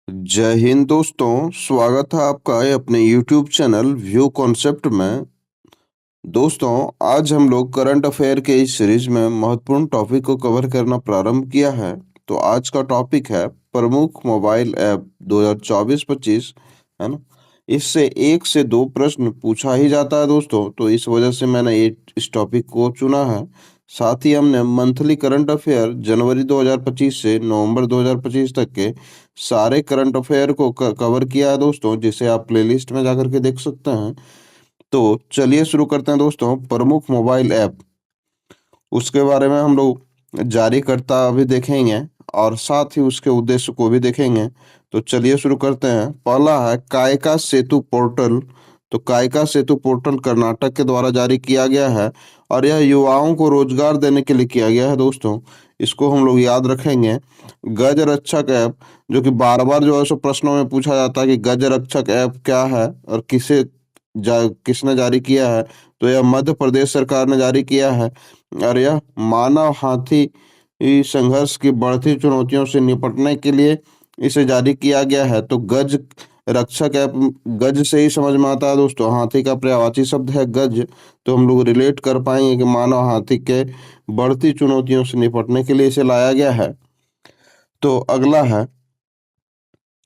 जय हिंद दोस्तों, स्वागत है आपका अपने YouTube चैनल व्यू कॉन्सेप्ट में। दोस्तों, आज हम लोग करंट अफेयर के इस सीरीज में महत्वपूर्ण टॉपिक को कवर करना प्रारंभ किया है। तो आज का टॉपिक है प्रमुख मोबाइल ऐप 2024-25, है ना। इससे एक से दो प्रश्न पूछा ही जाता है दोस्तों, तो इस वजह से मैंने इस टॉपिक को चुना है। साथ ही हमने मंथली करंट अफेयर जनवरी 2025 से नवंबर 2025 तक के सारे करंट अफेयर को कवर किया है दोस्तों, जिसे आप प्लेलिस्ट में जाकर के देख सकते हैं। तो चलिए शुरू करते हैं दोस्तों। प्रमुख मोबाइल ऐप, उसके बारे में हम लोग जारीकर्ता भी देखेंगे और साथ ही उसके उद्देश्य को भी देखेंगे। तो चलिए शुरू करते हैं। पहला है कायका सेतु पोर्टल। तो कायका सेतु पोर्टल कर्नाटक के द्वारा जारी किया गया है और यह युवाओं को रोजगार देने के लिए किया गया है दोस्तों। इसको हम लोग याद रखेंगे। गज रक्षक ऐप, जो कि बार बार जो है सो प्रश्नों में पूछा जाता है कि गज रक्षक ऐप क्या है और किसने जारी किया है। तो यह मध्य प्रदेश सरकार ने जारी किया है और यह मानव हाथी संघर्ष की बढ़ती चुनौतियों से निपटने के लिए इसे जारी किया गया है। तो गज रक्षक ऐप, गज से ही समझ में आता है दोस्तों, हाथी का पर्यायवाची शब्द है गज। तो हम लोग रिलेट कर पाएंगे कि मानव हाथी के बढ़ती चुनौतियों से निपटने के लिए इसे लाया गया है। तो अगला है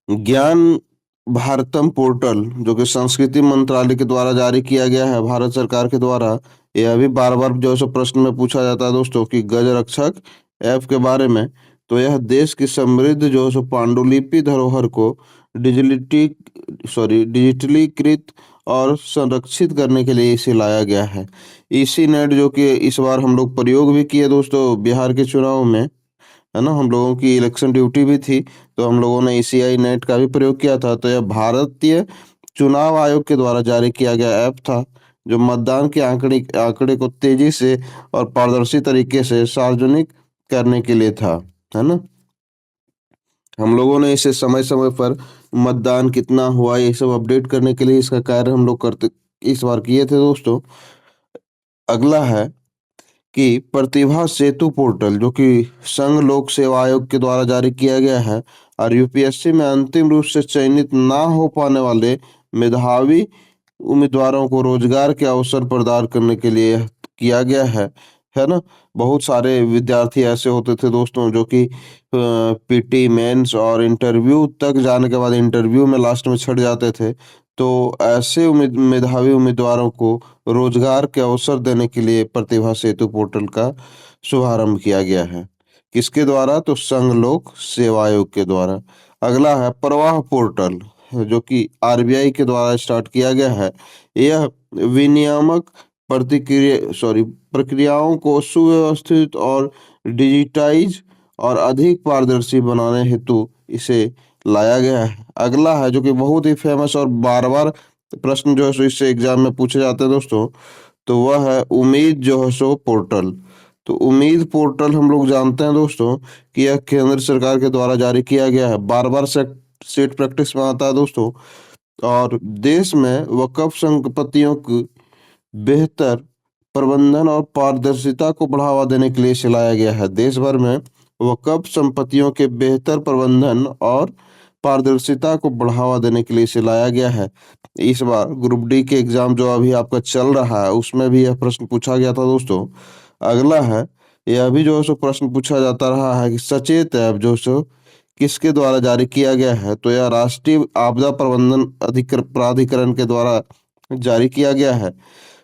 ज्ञान भारतम पोर्टल, जो कि संस्कृति मंत्रालय के द्वारा जारी किया गया है, भारत सरकार के द्वारा। यह भी बार बार जो है सो प्रश्न में पूछा जाता है दोस्तों कि गज रक्षक ऐप के बारे में। तो यह देश की समृद्ध जो है सो पांडुलिपि धरोहर को डिजिटलीकृत और संरक्षित करने के लिए इसे लाया गया है। इसी नेट, जो कि इस बार हम लोग प्रयोग भी किए दोस्तों बिहार के चुनाव में, है ना। हम लोगों की इलेक्शन ड्यूटी भी थी, तो हम लोगों ने ईसीआई नेट का भी प्रयोग किया था। तो यह भारतीय चुनाव आयोग के द्वारा जारी किया गया ऐप था, जो मतदान के आंकड़े आंकड़े को तेजी से और पारदर्शी तरीके से सार्वजनिक करने के लिए था, है ना। हम लोगों ने इसे समय समय पर मतदान कितना हुआ ये सब अपडेट करने के लिए इसका कार्य हम लोग करते इस बार किए थे दोस्तों। अगला है कि प्रतिभा सेतु पोर्टल, जो कि संघ लोक सेवा आयोग के द्वारा जारी किया गया है और यूपीएससी में अंतिम रूप से चयनित ना हो पाने वाले मेधावी उम्मीदवारों को रोजगार के अवसर प्रदान करने के लिए किया गया है ना। बहुत सारे विद्यार्थी ऐसे होते थे दोस्तों, जो कि पीटी मेंस और इंटरव्यू तक जाने के बाद इंटरव्यू में लास्ट में छट जाते थे। तो ऐसे मेधावी उम्मीदवारों को रोजगार के अवसर देने के लिए प्रतिभा सेतु पोर्टल का शुभारंभ किया गया है। किसके द्वारा? तो संघ लोक सेवा आयोग के द्वारा। अगला है प्रवाह पोर्टल, जो कि आरबीआई के द्वारा स्टार्ट किया गया है। यह विनियामक प्रक्रियाओं को सुव्यवस्थित और डिजिटाइज और अधिक पारदर्शी बनाने हेतु इसे लाया गया है। अगला है, जो कि बहुत ही फेमस और बार बार प्रश्न जो है सो इससे एग्जाम में पूछे जाते हैं दोस्तों, तो वह है उम्मीद जो है सो पोर्टल। तो उम्मीद पोर्टल हम लोग जानते हैं दोस्तों कि यह केंद्र सरकार के द्वारा जारी किया गया है। बार बार सेट प्रैक्टिस में आता है दोस्तों। और देश में वक़्फ़ संपत्तियों की बेहतर प्रबंधन और पारदर्शिता को बढ़ावा देने के लिए चलाया गया है। देश भर में वक़्फ़ संपत्तियों के बेहतर प्रबंधन और पारदर्शिता को बढ़ावा देने के लिए इसे लाया गया है। इस बार ग्रुप डी के एग्जाम जो अभी आपका चल रहा है, उसमें भी यह प्रश्न पूछा गया था दोस्तों। अगला है, यह भी जो है सो प्रश्न पूछा जाता रहा है कि सचेत ऐप जो सो किसके द्वारा जारी किया गया है। तो यह राष्ट्रीय आपदा प्रबंधन प्राधिकरण के द्वारा जारी किया गया है।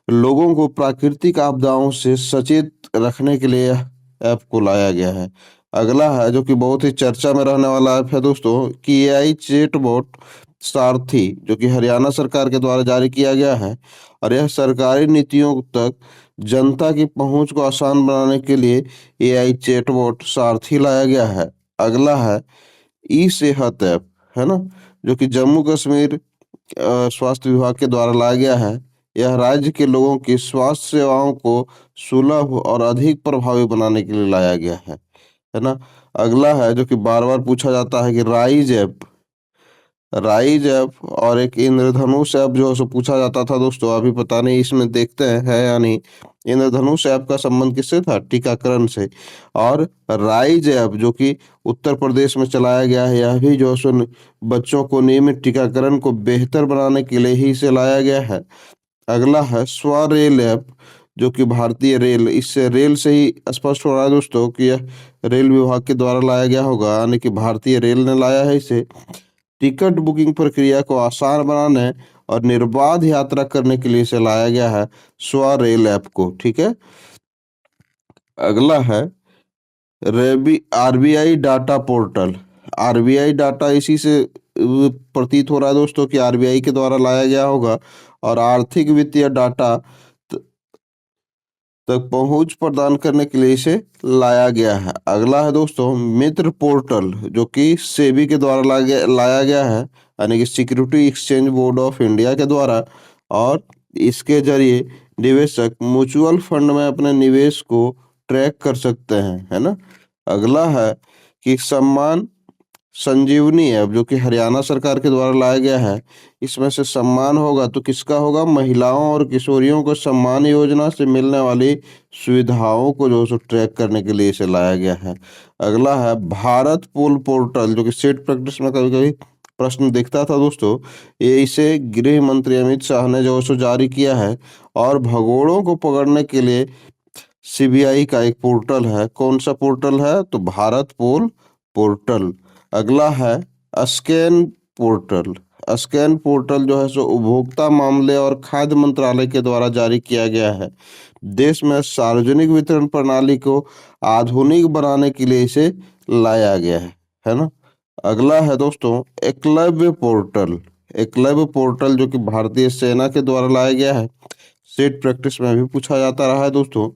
लोगों को प्राकृतिक आपदाओं से सचेत रखने के लिए ऐप को लाया गया है। अगला है, जो कि बहुत ही चर्चा में रहने वाला ऐप है दोस्तों, कि एआई चैटबॉट सारथी, जो कि हरियाणा सरकार के द्वारा जारी किया गया है और यह सरकारी नीतियों तक जनता की पहुंच को आसान बनाने के लिए एआई चैटबॉट सारथी लाया गया है। अगला है ई सेहत ऐप, है ना, जो कि जम्मू कश्मीर स्वास्थ्य विभाग के द्वारा लाया गया है। यह राज्य के लोगों की स्वास्थ्य सेवाओं को सुलभ और अधिक प्रभावी बनाने के लिए लाया गया है ना। अगला है, जो कि बार बार पूछा जाता है कि राइज ऐप, राइज ऐप और एक इंद्रधनुष ऐप जो है सो पूछा जाता था दोस्तों। अभी पता नहीं इसमें देखते हैं है या नहीं। इंद्रधनुष ऐप का संबंध किससे था? टीकाकरण से। और राइज ऐप जो कि उत्तर प्रदेश में चलाया गया है, यह भी जो है सो बच्चों को नियमित टीकाकरण को बेहतर बनाने के लिए ही इसे लाया गया है। अगला है स्वरेल ऐप, जो कि भारतीय रेल, इससे रेल से ही स्पष्ट हो रहा है दोस्तों कि यह रेल विभाग के द्वारा लाया गया होगा, यानी कि भारतीय रेल ने लाया है इसे। टिकट बुकिंग प्रक्रिया को आसान बनाने और निर्बाध यात्रा करने के लिए इसे लाया गया है, स्वरेल ऐप को। ठीक है। अगला है rabi RBI data portal. RBI data इसी से प्रतीत हो रहा है दोस्तों कि आरबीआई के द्वारा लाया गया होगा, और आर्थिक वित्तीय डाटा तक पहुंच प्रदान करने के लिए इसे लाया गया है। अगला है दोस्तों मित्र पोर्टल, जो कि सेबी के द्वारा लाया गया है, यानी कि security exchange board of India के द्वारा। और इसके जरिए निवेशक म्यूचुअल फंड में अपने निवेश को ट्रैक कर सकते हैं, है ना। अगला है कि सम्मान संजीवनी ऐप, जो कि हरियाणा सरकार के द्वारा लाया गया है। इसमें से सम्मान होगा तो किसका होगा? महिलाओं और किशोरियों को सम्मान योजना से मिलने वाली सुविधाओं को जो है सो ट्रैक करने के लिए इसे लाया गया है। अगला है भारत पोल पोर्टल, जो कि सेट प्रैक्टिस में कभी कभी प्रश्न दिखता था दोस्तों। ये इसे गृह मंत्री अमित शाह ने जो है सो जारी किया है, और भगोड़ों को पकड़ने के लिए सीबीआई का एक पोर्टल है। कौन सा पोर्टल है? तो भारत पोल पोर्टल। अगला है स्कैन पोर्टल। स्कैन पोर्टल जो है सो उपभोक्ता मामले और खाद्य मंत्रालय के द्वारा जारी किया गया है। देश में सार्वजनिक वितरण प्रणाली को आधुनिक बनाने के लिए इसे लाया गया है ना। अगला है दोस्तों एकलव्य पोर्टल। एकलव्य पोर्टल जो कि भारतीय सेना के द्वारा लाया गया है। सेट प्रैक्टिस में भी पूछा जाता रहा है दोस्तों।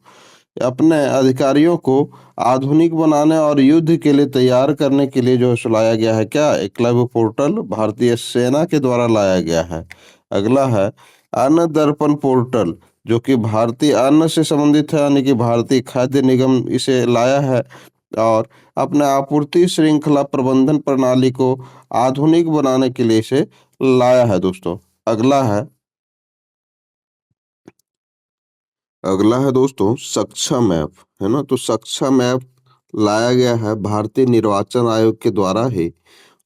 अपने अधिकारियों को आधुनिक बनाने और युद्ध के लिए तैयार करने के लिए जो है सो लाया गया है क्या? एकलव्य पोर्टल भारतीय सेना के द्वारा लाया गया है। अगला है अन्न दर्पण पोर्टल, जो कि भारतीय अन्न से संबंधित है, यानी कि भारतीय खाद्य निगम इसे लाया है, और अपने आपूर्ति श्रृंखला प्रबंधन प्रणाली को आधुनिक बनाने के लिए इसे लाया है दोस्तों। अगला है अगला है दोस्तों सक्षम ऐप, है ना। तो सक्षम ऐप लाया गया है भारतीय निर्वाचन आयोग के द्वारा है,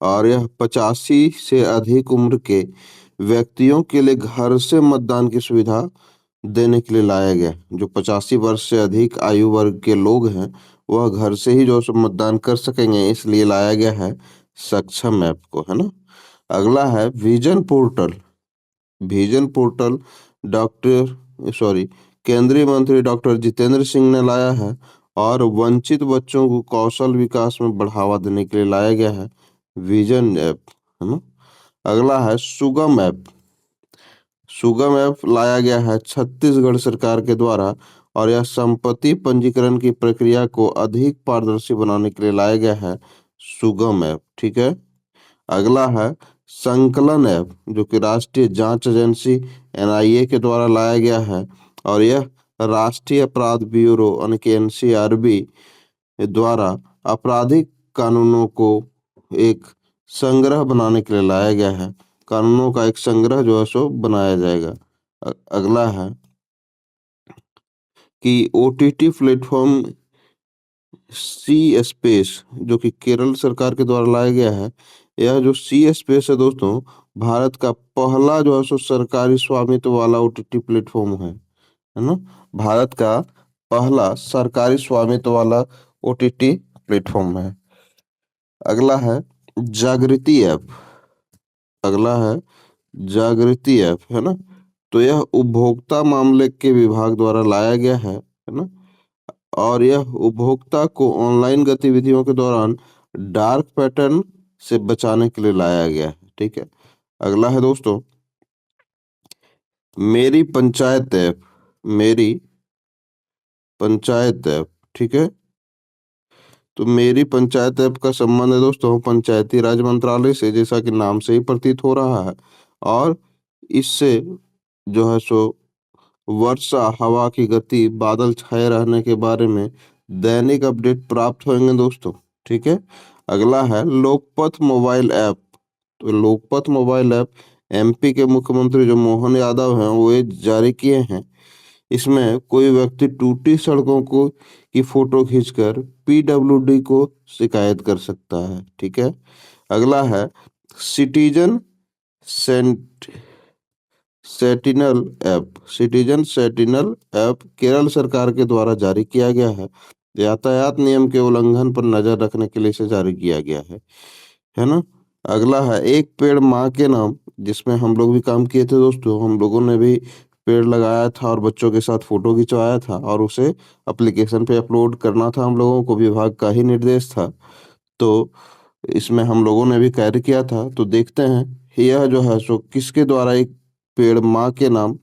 और यह 85 से अधिक उम्र के व्यक्तियों के लिए घर से मतदान की सुविधा देने के लिए लाया गया है। जो 85 वर्ष से अधिक आयु वर्ग के लोग हैं, वह घर से ही जो सो मतदान कर सकेंगे, इसलिए लाया गया है सक्षम ऐप को, है ना। अगला है vision portal. Vision portal doctor sorry केंद्रीय मंत्री डॉक्टर जितेंद्र सिंह ने लाया है, और वंचित बच्चों को कौशल विकास में बढ़ावा देने के लिए लाया गया है विजन ऐप, है ना। अगला है सुगम ऐप। सुगम ऐप लाया गया है छत्तीसगढ़ सरकार के द्वारा, और यह संपत्ति पंजीकरण की प्रक्रिया को अधिक पारदर्शी बनाने के लिए लाया गया है सुगम ऐप। ठीक है। अगला है संकलन ऐप, जो कि राष्ट्रीय जांच एजेंसी एनआईए के द्वारा लाया गया है, और यह राष्ट्रीय अपराध ब्यूरो यानी कि एनसीआरबी द्वारा आपराधिक कानूनों को एक संग्रह बनाने के लिए लाया गया है। कानूनों का एक संग्रह जो है सो बनाया जाएगा। अगला है कि ओटीटी प्लेटफॉर्म सी स्पेस, जो कि केरल सरकार के द्वारा लाया गया है। यह जो सी स्पेस है दोस्तों, भारत का पहला जो है सो सरकारी स्वामित्व वाला ओटीटी प्लेटफॉर्म है ना। भारत का पहला सरकारी स्वामित्व वाला ओटीटी प्लेटफॉर्म है। अगला है जागृति ऐप। अगला है जागृति ऐप, है ना। तो यह उपभोक्ता मामले के विभाग द्वारा लाया गया है ना। और यह उपभोक्ता को ऑनलाइन गतिविधियों के दौरान डार्क पैटर्न से बचाने के लिए लाया गया है। ठीक है। अगला है दोस्तों मेरी पंचायत ऐप। मेरी पंचायत ऐप। ठीक है। तो मेरी पंचायत ऐप का संबंध है दोस्तों पंचायती राज मंत्रालय से, जैसा कि नाम से ही प्रतीत हो रहा है। और इससे जो है सो वर्षा, हवा की गति, बादल छाए रहने के बारे में दैनिक अपडेट प्राप्त होंगे दोस्तों। ठीक है। अगला है लोकपथ मोबाइल ऐप। तो लोकपथ मोबाइल ऐप एमपी के मुख्यमंत्री जो मोहन यादव हैं वो ये जारी किए हैं। इसमें कोई व्यक्ति टूटी सड़कों को की फोटो खींचकर पीडब्ल्यूडी को शिकायत कर सकता है। ठीक है। अगला है सिटीजन सेंट sentinel app. Citizen sentinel app Kerala सरकार के द्वारा जारी किया गया है। यातायात नियम के उल्लंघन पर नजर रखने के लिए इसे जारी किया गया है ना। अगला है एक पेड़ माँ के नाम, जिसमें हम लोग भी काम किए थे दोस्तों। हम लोगों ने भी पेड़ लगाया था और बच्चों के साथ फोटो खिंचवाया था और उसे एप्लीकेशन पे अपलोड करना था। हम लोगों को विभाग का ही निर्देश था। तो इसमें हम लोगों ने भी कार्य किया था। तो देखते हैं यह जो है सो किसके द्वारा एक पेड़ माँ के नाम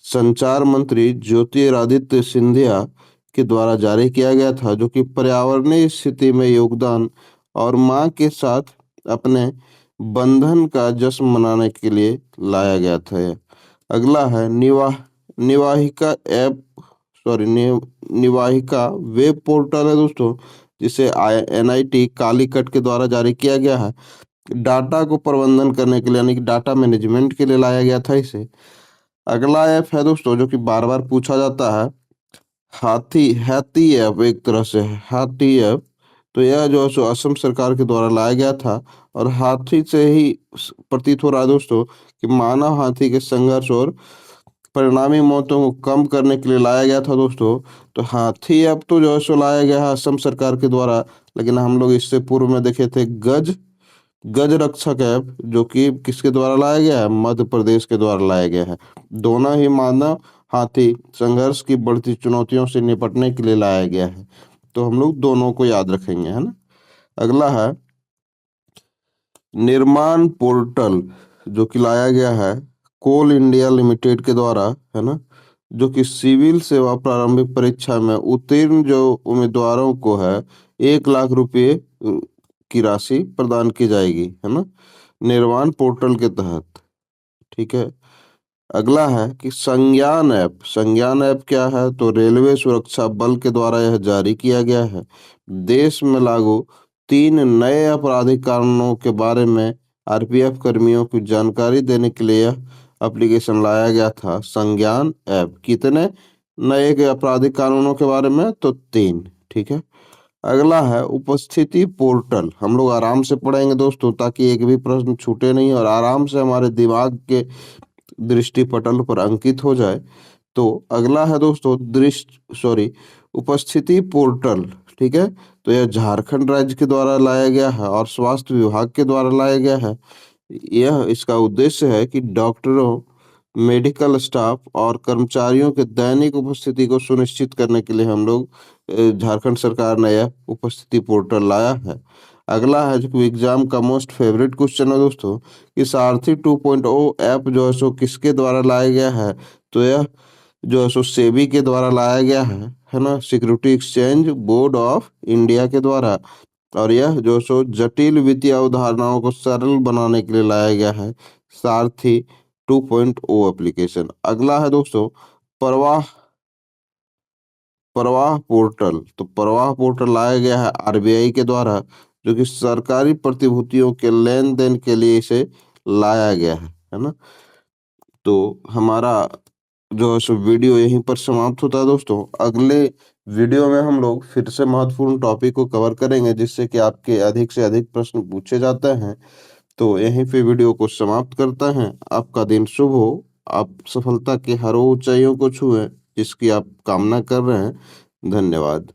संचार मंत्री ज्योतिरादित्य सिंधिया के द्वारा जारी किया गया था, जो कि पर्यावरणीय स्थिति में योगदान और माँ के साथ अपने बंधन का जश्न मनाने के लिए लाया गया था यह। अगला है निवाहिका ऐप, सॉरी निवाहिका वेब पोर्टल है दोस्तों, जिसे एनआईटी कालीकट के द्वारा जारी किया गया है। डाटा को प्रबंधन करने के लिए यानी कि डाटा मैनेजमेंट के लिए लाया गया था इसे। अगला ऐप है दोस्तों जो कि बार बार पूछा जाता है, हाथी हाथी ऐप, एक तरह से है हाथी ऐप। तो यह जो है सो असम सरकार के द्वारा लाया गया था और हाथी से ही प्रतीत हो रहा है दोस्तों कि मानव हाथी के संघर्ष और परिणामी मौतों को कम करने के लिए लाया गया था दोस्तों। तो हाथी ऐप तो जो है सो लाया गया है असम सरकार के द्वारा, लेकिन हम लोग इससे पूर्व में देखे थे गज गज रक्षक ऐप, जो कि किसके द्वारा लाया गया है, मध्य प्रदेश के द्वारा लाया गया है। दोनों ही मानव हाथी संघर्ष की बढ़ती चुनौतियों से निपटने के लिए लाया गया है। तो हम लोग दोनों को याद रखेंगे, है ना। अगला है निर्माण पोर्टल, जो कि लाया गया है कोल इंडिया लिमिटेड के द्वारा, है ना, जो कि सिविल सेवा प्रारंभिक परीक्षा में उत्तीर्ण जो उम्मीदवारों को है 1 लाख रुपए की राशि प्रदान की जाएगी, है ना, निर्वाण पोर्टल के तहत। ठीक है। अगला है कि संज्ञान ऐप। संज्ञान ऐप क्या है, तो रेलवे सुरक्षा बल के द्वारा यह जारी किया गया है। देश में लागू 3 नए आपराधिक कानूनों के बारे में आरपीएफ कर्मियों की जानकारी देने के लिए यह एप्लीकेशन लाया गया था। संज्ञान ऐप कितने नए के आपराधिक कानूनों के बारे में, तो 3। ठीक है। अगला है उपस्थिति पोर्टल। हम लोग आराम से पढ़ेंगे दोस्तों, ताकि एक भी प्रश्न छूटे नहीं और आराम से हमारे दिमाग के दृष्टि पटल पर अंकित हो जाए। तो अगला है दोस्तों उपस्थिति पोर्टल। ठीक है। तो यह झारखंड राज्य के द्वारा लाया गया है और स्वास्थ्य विभाग के द्वारा लाया गया है। यह इसका उद्देश्य है कि डॉक्टरों, मेडिकल स्टाफ और कर्मचारियों के दैनिक उपस्थिति को सुनिश्चित करने के लिए हम लोग झारखंड सरकार ने यह उपस्थिति पोर्टल लाया है। अगला है जो एग्जाम का मोस्ट फेवरेट क्वेश्चन है दोस्तों, कि सारथी 2.0 ऐप जो है सो किसके द्वारा लाया गया है, तो यह जो है सो सेबी के द्वारा लाया गया है ना, security exchange board of India के द्वारा। और यह जो सो जटिल वित्तीय अवधारणाओं को सरल बनाने के लिए लाया गया है सारथी 2.0 एप्लीकेशन। अगला है दोस्तों प्रवाह प्रवाह पोर्टल। तो प्रवाह पोर्टल लाया गया है आरबीआई के द्वारा, जो कि सरकारी प्रतिभूतियों के लेन देन के लिए इसे लाया गया है ना। तो हमारा जो है सो वीडियो यहीं पर समाप्त होता है दोस्तों। अगले वीडियो में हम लोग फिर से महत्वपूर्ण टॉपिक को कवर करेंगे, जिससे कि आपके अधिक से अधिक प्रश्न पूछे जाते हैं। तो यहीं पे वीडियो को समाप्त करते हैं। आपका दिन शुभ हो। आप सफलता के हर ऊंचाइयों को छुएं जिसकी आप कामना कर रहे हैं। धन्यवाद।